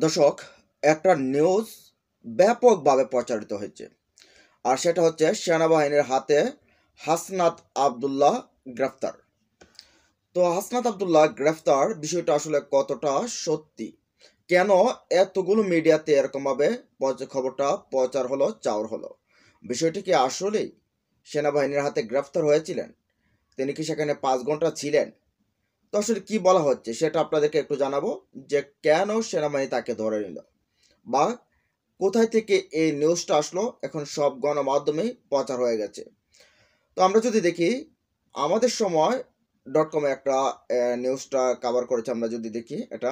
দর্শক, একটা নিউজ ব্যাপকভাবে প্রচারিত হয়েছে, আর সেটা হচ্ছে সেনাবাহিনীর হাতে হাসনাত আবদুল্লাহ গ্রেফতার। তো হাসনাত আবদুল্লাহ গ্রেফতার বিষয়টা আসলে কতটা সত্যি, কেন এতগুলো মিডিয়াতে এরকমভাবে খবরটা প্রচার হলো, চাউর হলো, বিষয়টি কি আসলেই সেনাবাহিনীর হাতে গ্রেফতার হয়েছিলেন? তিনি কি সেখানে 5 ঘন্টা ছিলেন? তো আসলে কি বলা হচ্ছে সেটা আপনাদেরকে একটু জানাবো, যে কেন সেনাবাহিনী তাকে ধরে নিল বা কোথায় থেকে এই নিউজটা আসলো। এখন সব গণমাধ্যমেই প্রচার হয়ে গেছে। তো আমরা যদি দেখি, আমাদের সময় .com-এ একটা নিউজটা কভার করেছে। আমরা যদি দেখি, এটা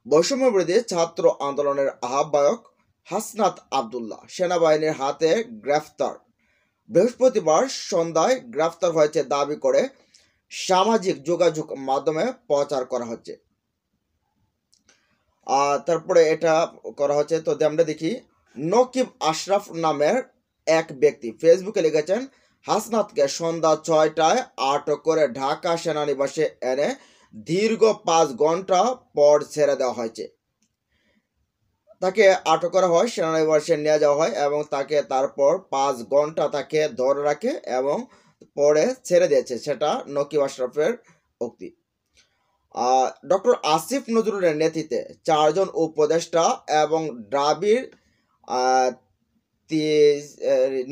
বৈষম্য বিরোধী ছাত্র আন্দোলনের আহ্বায়ক হাসনাত আবদুল্লাহ সেনাবাহিনীর হাতে গ্রেফতার। বৃহস্পতিবার সন্ধ্যায় গ্রেফতার হয়েছে দাবি করে সামাজিক যোগাযোগ মাধ্যমে প্রচার করা হচ্ছে। তারপরে এটা করা হচ্ছে। তো আমরা দেখি, নকিব আশরাফ নামের এক ব্যক্তি ফেসবুকে লিখেছেন, হাসনাতকে সন্ধ্যা 6টায় আটক করে ঢাকা সেনানিবাসে এনে দীর্ঘ 5 ঘন্টা পর ছেড়ে দেওয়া হয়েছে। তাকে আটক করা হয়, সেনানিবাসে নিয়ে যাওয়া হয় এবং তাকে তারপর 5 ঘন্টা তাকে ধরে রাখে এবং পরে ছেড়ে দিয়েছে। সেটা নকিব আশরাফের উক্তি। ডক্টর আসিফ নজরুলের নেতৃত্বে 4জন উপদেষ্টা এবং ডাবির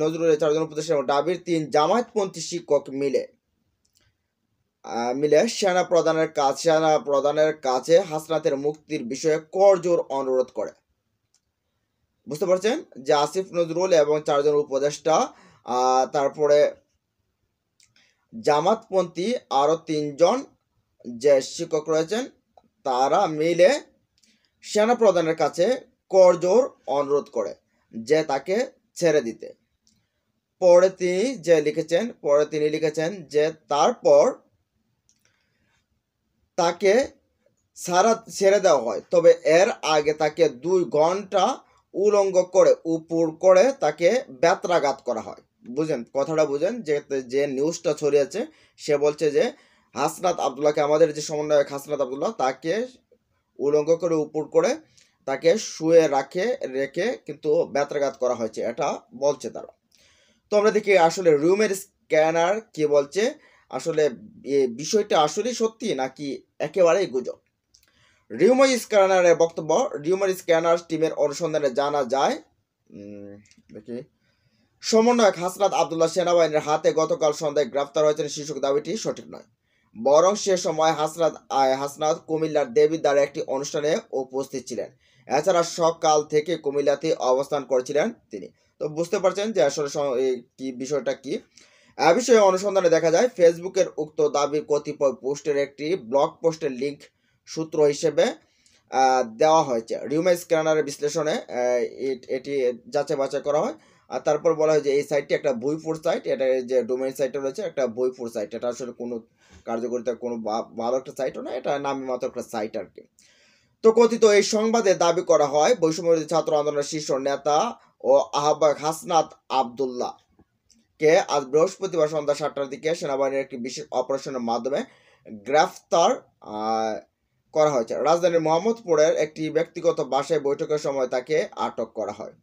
নজরুলের 4জন উপদেষ্টা এবং ডাবির 3 জামায়াতপন্থী শিক্ষক মিলে সেনা প্রধানের কাছে হাসনাতের মুক্তির বিষয়ে করজোর অনুরোধ করে। বুঝতে পারছেন যে আসিফ নজরুল এবং 4জন উপদেষ্টা, তারপরে জামাতপন্থী আরো 3জন যে শিক্ষক রয়েছেন, তারা মিলে সেনা প্রধানের কাছে করজোর অনুরোধ করে যে তাকে ছেড়ে দিতে। পরে তিনি লিখেছেন যে তারপর তাকে ছেড়ে দেওয়া হয়, তবে এর আগে তাকে 2 ঘন্টা উলঙ্গ করে উপর করে তাকে বেত্রাঘাত করা হয়। কথাটা বুঝেন, যে নিউজটা ছড়িয়েছে সে বলছে যে হাসনাত আবদুল্লাহকে, আমাদের যে সমন্বয়ক হাসনাত আবদুল্লাহ, তাকে উলঙ্গ করে উপর করে তাকে শুয়ে রেখে কিন্তু বেত্রাঘাত করা হয়েছে, এটা বলছে তারা। তো আমরা দেখি আসলে রুমের স্ক্যানার কি বলছে, আসলে বিষয়টা আসলেই সত্যি নাকি একেবারেই গুজব। রিউমার স্ক্যানারের বক্তব্য, রিউমার স্ক্যানার টিমের অনুসন্ধানে জানা যায়, দেখি, সমন্বয়ক হাসনাত আবদুল্লাহ সেনাবাহিনীর হাতে গতকাল সন্ধ্যায় গ্রেফতার হয়েছেন শীর্ষক দাবিটি সঠিক নয়। বরং সে সময় হাসনাত কুমিল্লার দেবিদ্বারে একটি অনুষ্ঠানে উপস্থিত ছিলেন। এছাড়া সকাল থেকে কুমিল্লাতে অবস্থান করেছিলেন তিনি। তো বুঝতে পারছেন যে আসলে কি বিষয়টা কি। এ বিষয়ে অনুসন্ধানে দেখা যায় ফেসবুকের উক্ত দাবির কতিপয় পোস্টের একটি ব্লগ পোস্টের লিঙ্ক সূত্র হিসেবে দেওয়া হয়েছে। রিউমার স্ক্যানারের বিশ্লেষণে এটি যাচাই বাছাই করা হয়। আর তারপর বলা হয় যে এই সাইটটি একটা বইপুর সাইট, এটা যে ডোমেইন সাইটটা রয়েছে একটা বইপুর সাইট, এটা আসলে কোনো কার্যকরিতা কোনো ভালো একটা সাইটও না, এটা নামে মাত্র একটা সাইট আর কি। তো কথিত এই সংবাদে দাবি করা হয় বৈষম্যবিরোধী ছাত্র আন্দোলনের শীর্ষ নেতা ও আহ্বায়ক হাসনাত আবদুল্লাহ কে আজ বৃহস্পতিবার সন্ধ্যা 7টার দিকে সেনাবাহিনীর একটি বিশেষ অপারেশনের মাধ্যমে গ্রেফতার করা হয়েছে। রাজধানীর মোহাম্মদপুরের একটি ব্যক্তিগত বাসায় বৈঠকের সময় তাকে আটক করা হয়।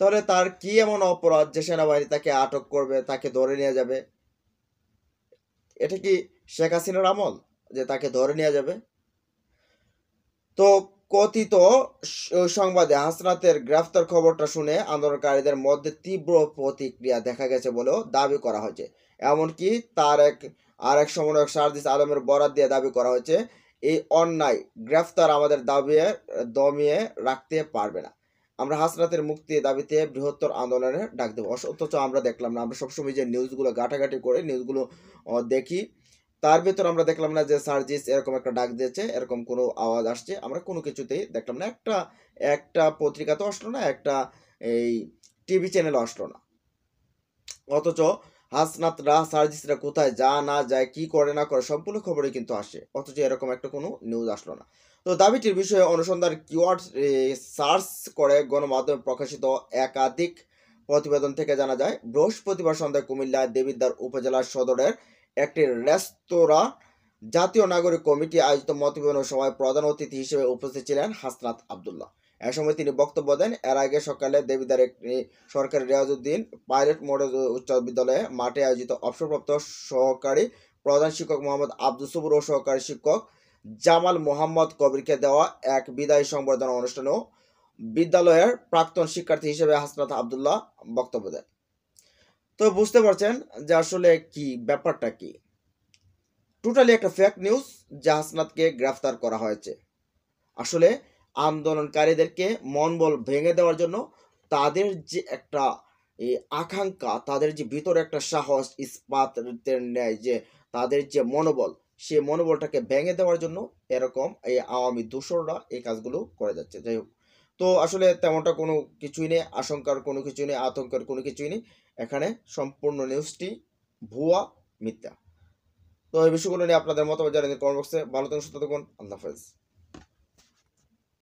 তাহলে তার কি এমন অপরাধ যে সেনাবাহিনী তাকে আটক করবে, তাকে ধরে নিয়ে যাবে? এটা কি শেখ হাসিনার আমল যে তাকে ধরে নিয়ে যাবে? তো কথিত সংবাদে হাসনাতের গ্রেফতার খবরটা শুনে আন্দোলনকারীদের মধ্যে তীব্র প্রতিক্রিয়া দেখা গেছে বলেও দাবি করা হয়েছে। এমনকি তার এক সমন্বয়ক সার্জিস আলমের বরাত দিয়ে দাবি করা হয়েছে, এই অন্যায় গ্রেফতার আমাদের দমিয়ে রাখতে পারবে না। আমরা হাসনাতের মুক্তি দাবিতে বৃহত্তর আন্দোলনের ডাক দেবো। অথচ আমরা দেখলাম না, আমরা সবসময় যে নিউজগুলো ঘাটাঘাটি করে নিউজগুলো দেখি, তার ভেতর আমরা দেখলাম না যে সার্জিস এরকম একটা ডাক দিয়েছে, এরকম কোনো আওয়াজ আসছে, আমরা কোনো কিছুতেই দেখলাম না। একটা পত্রিকাতেও আসলো না, একটা এই টিভি চ্যানেলও আসলো না। অথচ হাসনাতরা সার্জিসরা কোথায় না যায়, কি করে না করে, সবগুলো খবরই কিন্তু আসে, অথচ এরকম একটা কোনো নিউজ আসলো না। তো দাবিটির বিষয়ে অনুসন্ধান কিওয়ার্ড সার্চ করে গণমাধ্যমে প্রকাশিত একাধিক প্রতিবেদন থেকে জানা যায়, বৃহস্পতিবার সন্ধ্যায় কুমিল্লা দেবিদ্বার উপজেলা সদরের একটি রেস্তোরাঁ জাতীয় নাগরিক কমিটি আয়োজিত মতবিনিময় সভায় প্রধান অতিথি হিসেবে উপস্থিত ছিলেন হাসনাত আব্দুল্লাহ। এ সময় তিনি বক্তব্য দেন। এর আগে সকালে দেবিদ্বার একটি সরকারি রিয়াজউদ্দিন পাইলট মডেল উচ্চ বিদ্যালয়ে মাঠে আয়োজিত অবসরপ্রাপ্ত সহকারী প্রধান শিক্ষক মোহাম্মদ আব্দুল সবুর ও সহকারী শিক্ষক জামাল মোহাম্মদ কবিরকে দেওয়া এক বিদায়ী সংবর্ধনা অনুষ্ঠানেও বিদ্যালয়ের প্রাক্তন শিক্ষার্থী হিসেবে হাসনাত আব্দুল্লাহ বক্তব্য দেন। তো বুঝতে পারছেন যে আসলে কি ব্যাপারটা কি। টোটালি একটা ফেক নিউজ যে হাসনাতকে গ্রেফতার করা হয়েছে। আসলে আন্দোলনকারীদেরকে মনোবল ভেঙে দেওয়ার জন্য তাদের যে একটা এই আকাঙ্ক্ষা, তাদের যে ভিতরে একটা সাহস ইস্পাতের ন্যায় যে তাদের যে মনোবল, সেই মনোবলটাকে ভেঙে দেওয়ার জন্য এরকম এই আওয়ামী দোসররা এই কাজগুলো করে যাচ্ছে। যাই হোক, তো আসলে তেমনটা কোনো কিছুই নেই, আশঙ্কার কোনো কিছুই নেই, আতঙ্কের কোনো কিছুই নেই। এখানে সম্পূর্ণ নিউজটি ভুয়া, মিথ্যা। তো এই বিষয়গুলো নিয়ে আপনাদের মতামত জানান কমেন্ট বক্সে। ভালো থাকুন, সুস্থ থাকুন। আল্লাহ হাফেজ।